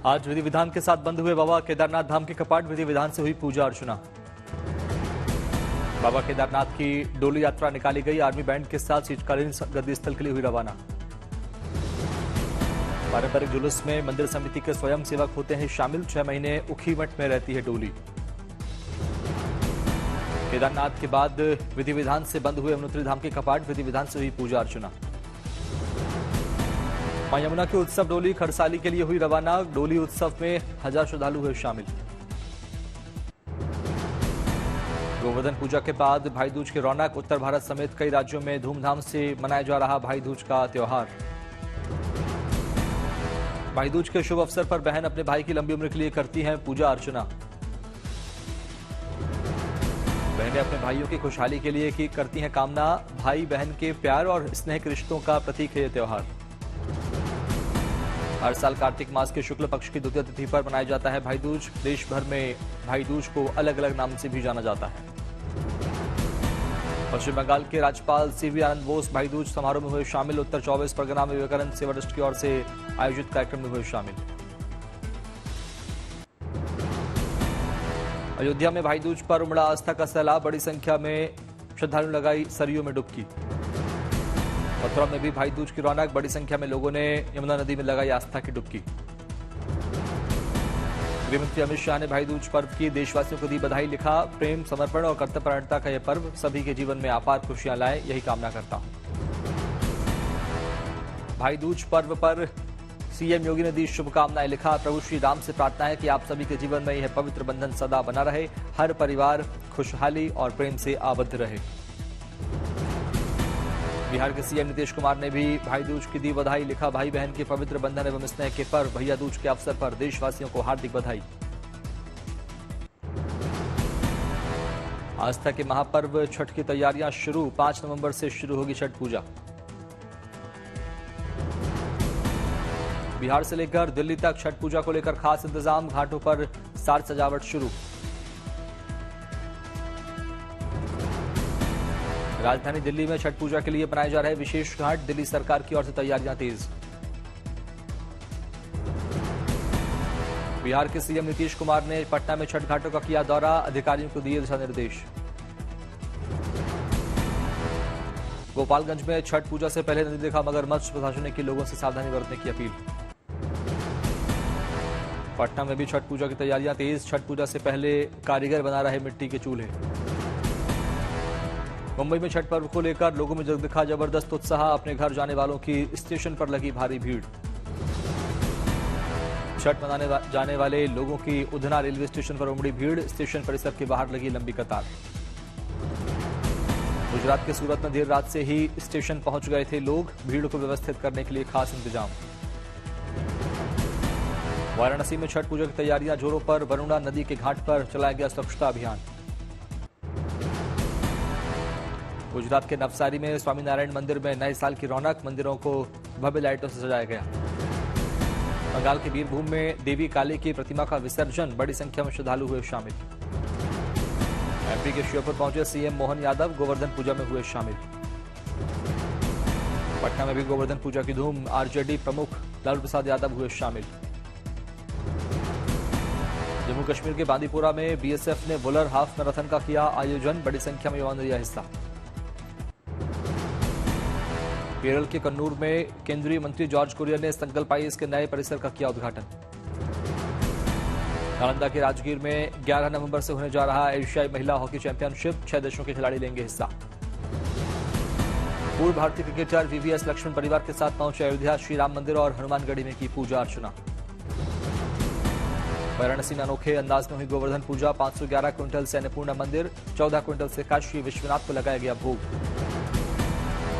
आज विधि विधान के साथ बंद हुए बाबा केदारनाथ धाम के कपाट। विधि विधान से हुई पूजा अर्चना। बाबा केदारनाथ की डोली यात्रा निकाली गई। आर्मी बैंड के साथ शीतकालीन गद्दी स्थल के लिए हुई रवाना। पारंपरिक जुलूस में मंदिर समिति के स्वयं सेवक होते हैं शामिल। 6 महीने उखी मठ में रहती है डोली। केदारनाथ के बाद विधि विधान से बंद हुए यमुनोत्री धाम के कपाट। विधि विधान से हुई पूजा अर्चना। मां यमुना की उत्सव डोली खरसाली के लिए हुई रवाना। डोली उत्सव में 1000 श्रद्धालु हुए शामिल। गोवर्धन पूजा के बाद भाई दूज की रौनक। उत्तर भारत समेत कई राज्यों में धूमधाम से मनाया जा रहा भाई दूज का त्योहार। भाई दूज के शुभ अवसर पर बहन अपने भाई की लंबी उम्र के लिए करती हैं पूजा अर्चना। बहनें अपने भाइयों की खुशहाली के लिए करती हैं कामना। भाई बहन के प्यार और स्नेह के रिश्तों का प्रतीक है यह त्योहार। हर साल कार्तिक मास के शुक्ल पक्ष की द्वितीय तिथि पर मनाया जाता है भाई दूज। देश भर में भाई दूज को अलग अलग नाम से भी जाना जाता है। पश्चिम बंगाल के राज्यपाल सीवी आनंद बोस भाई दूज समारोह में हुए शामिल। उत्तर 24 परगना में विवेकानंद सेवा ट्रस्ट की ओर से आयोजित कार्यक्रम में हुए शामिल। अयोध्या में भाई दूज पर उमड़ा आस्था का सैलाब। बड़ी संख्या में श्रद्धालु लगाई सरयू में डुबकी। मथुरा में भी भाई दूज की रौनक। बड़ी संख्या में लोगों ने यमुना नदी में लगाई आस्था की डुबकी। गृहमंत्री अमित शाह ने भाई दूज पर्व की देशवासियों को दी बधाई। लिखा, प्रेम, समर्पण और कर्तव्यपरायणता का यह पर्व सभी के जीवन में अपार खुशियां लाए, यही कामना करता हूं। भाई दूज पर्व पर सीएम योगी ने दी शुभकामनाएं। लिखा, प्रभु श्री राम से प्रार्थना है कि आप सभी के जीवन में यह पवित्र बंधन सदा बना रहे। हर परिवार खुशहाली और प्रेम से आबद्ध रहे। बिहार के सीएम नीतीश कुमार ने भी भाई दूज की दी बधाई। लिखा, भाई बहन के पवित्र बंधन एवं स्नेह के पर्व भैया दूज के अवसर पर देशवासियों को हार्दिक बधाई। आस्था के महापर्व छठ की तैयारियां शुरू। 5 नवंबर से शुरू होगी छठ पूजा। बिहार से लेकर दिल्ली तक छठ पूजा को लेकर खास इंतजाम। घाटों पर साज सजावट शुरू। राजधानी दिल्ली में छठ पूजा के लिए बनाए जा रहे विशेष घाट। दिल्ली सरकार की ओर से तैयारियां तेज। बिहार के सीएम नीतीश कुमार ने पटना में छठ घाटों का किया दौरा। अधिकारियों को दिए दिशा निर्देश। गोपालगंज में छठ पूजा से पहले नदी देखा मगरमच्छ। प्रशासन ने की लोगों से सावधानी बरतने की अपील। पटना में भी छठ पूजा की तैयारियां तेज। छठ पूजा से पहले कारीगर बना रहे मिट्टी के चूल्हे। मुंबई में छठ पर्व को लेकर लोगों में दिखा जबरदस्त उत्साह। अपने घर जाने वालों की स्टेशन पर लगी भारी भीड़। छठ मनाने जाने वाले लोगों की उधना रेलवे स्टेशन पर उमड़ी भीड़। स्टेशन परिसर के बाहर लगी लंबी कतार। गुजरात के सूरत में देर रात से ही स्टेशन पहुंच गए थे लोग। भीड़ को व्यवस्थित करने के लिए खास इंतजाम। वाराणसी में छठ पूजा की तैयारियां जोरों पर। वरुणा नदी के घाट पर चलाया गया स्वच्छता अभियान। गुजरात के नवसारी में स्वामीनारायण मंदिर में नए साल की रौनक। मंदिरों को भव्य लाइटों से सजाया गया। बंगाल के बीरभूम में देवी काली की प्रतिमा का विसर्जन। बड़ी संख्या में श्रद्धालु हुए शामिल। एमपी के श्योपुर पहुंचे सीएम मोहन यादव। गोवर्धन पूजा में हुए शामिल। पटना में भी गोवर्धन पूजा की धूम। आरजेडी प्रमुख लालू प्रसाद यादव हुए शामिल। जम्मू कश्मीर के बांदीपुरा में बीएसएफ ने वुलर हाफ मैराथन का किया आयोजन। बड़ी संख्या में युवाओं ने लिया हिस्सा। केरल के कन्नूर में केंद्रीय मंत्री जॉर्ज कुरियर ने संकल्प आईएएस के नए परिसर का किया उद्घाटन। नालंदा के राजगीर में 11 नवंबर से होने जा रहा एशियाई महिला हॉकी चैंपियनशिप। 6 देशों के खिलाड़ी लेंगे हिस्सा। पूर्व भारतीय क्रिकेटर वीवीएस लक्ष्मण परिवार के साथ पहुंचे अयोध्या। श्री राम मंदिर और हनुमानगढ़ी में की पूजा अर्चना। वाराणसी में अनोखे अंदाज में हुई गोवर्धन पूजा। 511 क्विंटल से अन्नपूर्णा मंदिर। 14 क्विंटल से काशी विश्वनाथ को लगाया गया भोग।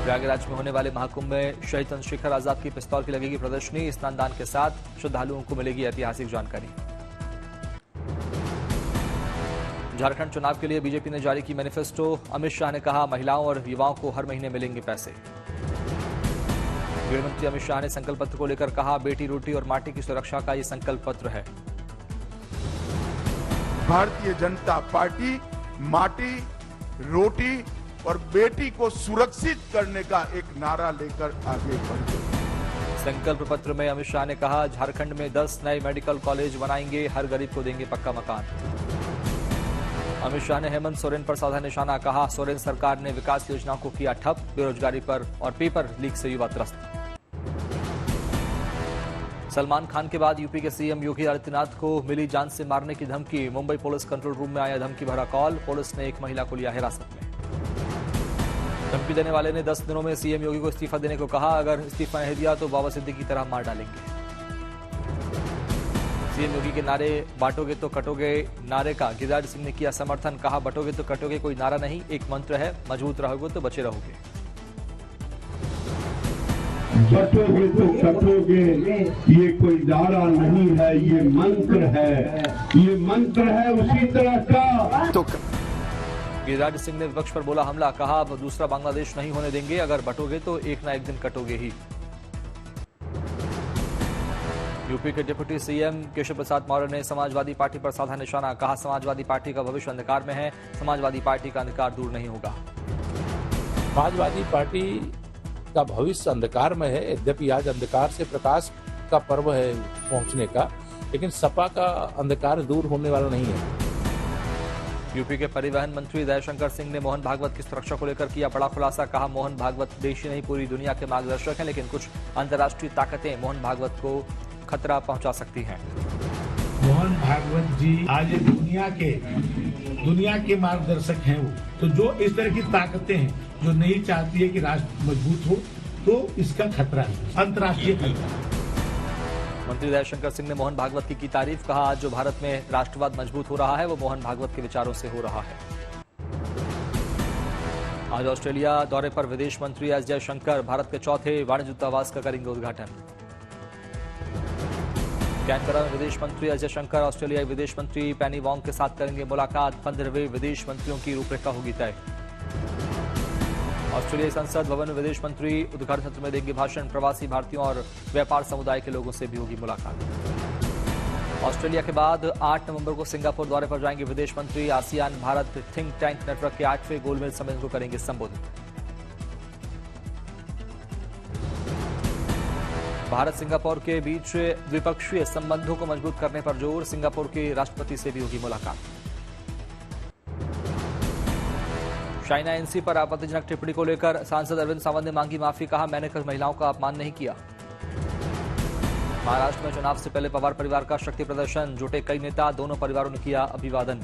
प्रयागराज में होने वाले महाकुंभ में शहीद चंद्रशेखर आजाद की पिस्तौल की लगेगी प्रदर्शनी। स्नानदान के साथ श्रद्धालुओं को मिलेगी ऐतिहासिक जानकारी। झारखंड चुनाव के लिए बीजेपी ने जारी की मैनिफेस्टो। अमित शाह ने कहा, महिलाओं और युवाओं को हर महीने मिलेंगे पैसे। गृहमंत्री अमित शाह ने संकल्प पत्र को लेकर कहा, बेटी रोटी और माटी की सुरक्षा का ये संकल्प पत्र है। भारतीय जनता पार्टी माटी, रोटी और बेटी को सुरक्षित करने का एक नारा लेकर आगे बढ़ गई। संकल्प पत्र में अमित शाह ने कहा, झारखंड में 10 नए मेडिकल कॉलेज बनाएंगे, हर गरीब को देंगे पक्का मकान। अमित शाह ने हेमंत सोरेन पर साधा निशाना, कहा सोरेन सरकार ने विकास योजनाओं को किया ठप, बेरोजगारी पर और पेपर लीक से युवा त्रस्त। सलमान खान के बाद यूपी के सीएम योगी आदित्यनाथ को मिली जान से मारने की धमकी, मुंबई पुलिस कंट्रोल रूम में आया धमकी भरा कॉल, पुलिस ने एक महिला को लिया हिरासत में। धमकी देने वाले ने 10 दिनों में सीएम योगी को इस्तीफा देने को कहा, अगर इस्तीफा नहीं दिया तो बाबा सिद्दीकी की तरह मार डालेंगे। सीएम योगी के नारे बांटोगे तो कटोगे नारे का गिरिराज सिंह ने किया समर्थन, कहा बटोगे तो कटोगे कोई नारा नहीं, एक मंत्र है, मजबूत रहोगे तो बचे रहोगे। बटोगे तो कटोगे ये कोई नारा नहीं है, ये मंत्र है, ये मंत्र है उसी तरह का। तो गिरिराज सिंह ने विपक्ष पर बोला हमला, कहा अब दूसरा बांग्लादेश नहीं होने देंगे, अगर बटोगे तो एक ना एक दिन कटोगे ही। यूपी के डिप्टी सीएम केशव प्रसाद मौर्य ने समाजवादी पार्टी पर साधा निशाना, कहा समाजवादी पार्टी का भविष्य अंधकार में है, समाजवादी पार्टी का अंधकार दूर नहीं होगा। समाजवादी पार्टी का भविष्य अंधकार में है, यद्यपि आज अंधकार से प्रकाश का पर्व है पहुंचने का, लेकिन सपा का अंधकार दूर होने वाला नहीं है। यूपी के परिवहन मंत्री दयाशंकर सिंह ने मोहन भागवत की सुरक्षा को लेकर किया बड़ा खुलासा, कहा मोहन भागवत देश ही नहीं पूरी दुनिया के मार्गदर्शक हैं, लेकिन कुछ अंतर्राष्ट्रीय ताकतें मोहन भागवत को खतरा पहुंचा सकती हैं। मोहन भागवत जी आज दुनिया के मार्गदर्शक हैं वो, तो जो इस तरह की ताकतें हैं जो नहीं चाहती है कि राष्ट्र मजबूत हो, तो इसका खतरा है, अंतर्राष्ट्रीय खतरा। मंत्री दयाशंकर सिंह ने मोहन भागवत की तारीफ, कहा आज जो भारत में राष्ट्रवाद मजबूत हो रहा है वो मोहन भागवत के विचारों से हो रहा है। आज ऑस्ट्रेलिया दौरे पर विदेश मंत्री एस जयशंकर भारत के चौथे वाणिज्य दूतावास का करेंगे उद्घाटन। कैनबरा में विदेश मंत्री एस जयशंकर ऑस्ट्रेलियाई विदेश मंत्री पेनी वोंग के साथ करेंगे मुलाकात, 15वें विदेश मंत्रियों की रूपरेखा होगी तय। ऑस्ट्रेलियाई संसद भवन में विदेश मंत्री उद्घाटन सत्र में देंगे भाषण, प्रवासी भारतीयों और व्यापार समुदाय के लोगों से भी होगी मुलाकात। ऑस्ट्रेलिया के बाद 8 नवंबर को सिंगापुर दौरे पर जाएंगे विदेश मंत्री, ASEAN Bharat think tank network के 8वें गोलमेज सम्मेलन को करेंगे संबोधित। भारत सिंगापुर के बीच द्विपक्षीय संबंधों को मजबूत करने पर जोर, सिंगापुर के राष्ट्रपति से भी होगी मुलाकात। चाइना एनसी पर आपत्तिजनक टिप्पणी को लेकर सांसद अरविंद सावंत ने मांगी माफी, कहा मैंने कल महिलाओं का अपमान नहीं किया। महाराष्ट्र में चुनाव से पहले पवार परिवार का शक्ति प्रदर्शन, जुटे कई नेता, दोनों परिवारों ने किया अभिवादन।